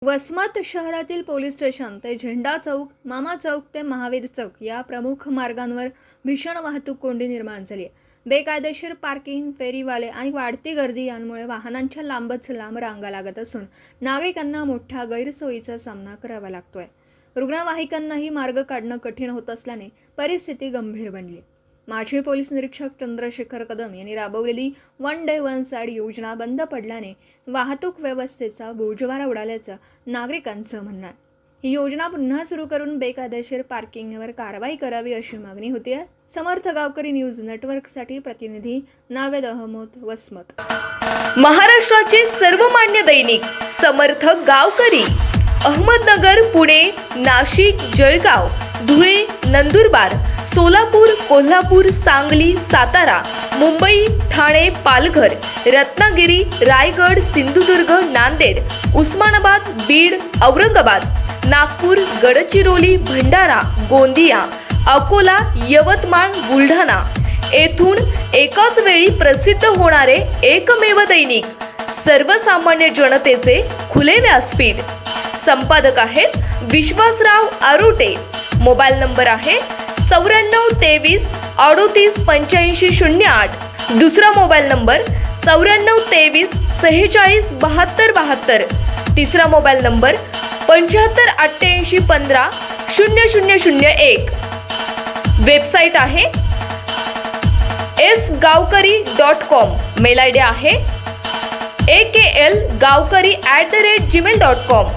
वसमत शहरातील police station ते झेंडा चौक, मामा चौक ते महावीर चौक या प्रमुख मार्गांवर भीषण वाहतूक कोंडी निर्माण झाली आहे. बेकायदेशीर पार्किंग, फेरीवाले आणि वाढती गर्दी यांमुळे वाहनांच्या लांबच लांब रांगा लागत असून नागरिकांना मोठ्या गैरसोयीचा सामना करावा लागतोय. रुग्णवाहिकांनाही मार्ग काढणं कठीण होत असल्याने परिस्थिती गंभीर बनली. माजी पोलीस निरीक्षक चंद्रशेखर कदम यांनी राबवलेली वन डे वन साइड योजना बंद पडल्याने वाहतूक व्यवस्थेचा बोजवारा उडाल्याचं नागरिकांचं म्हणणं आहे. ही योजना पुन्हा सुरू करून बेकायदेशीर पार्किंगवर कारवाई करावी अशी मागणी होती. समर्थ गावकरी न्यूज नेटवर्कसाठी प्रतिनिधी नावेद अहमद, वसमत. महाराष्ट्राचे सर्वमान्य दैनिक समर्थ गावकरी, अहमदनगर, पुणे, नाशिक, जळगाव, धुळे, नंदुरबार, सोलापूर, कोल्हापूर, सांगली, सातारा, मुंबई, ठाणे, पालघर, रत्नागिरी, रायगड, सिंधुदुर्ग, नांदेड, उस्मानाबाद, बीड, औरंगाबाद, नागपूर, गडचिरोली, भंडारा, गोंदिया, अकोला, यवतमाळ, बुलढाणा येथून एकाच वेळी प्रसिद्ध होणारे एकमेव दैनिक, सर्वसामान्य जनतेचे खुले व्यासपीठ. संपादक आहेत विश्वासराव आरोटे. मोबाईल नंबर आहे 9423 38 85 08. दुसरा मोबाईल नंबर 9423 46 72 72. तिसरा मोबाईल नंबर 75 88 15 0001. वेबसाईट आहे sgavkari.com. मेल आयडी आहे akl gavkari@gmail.com.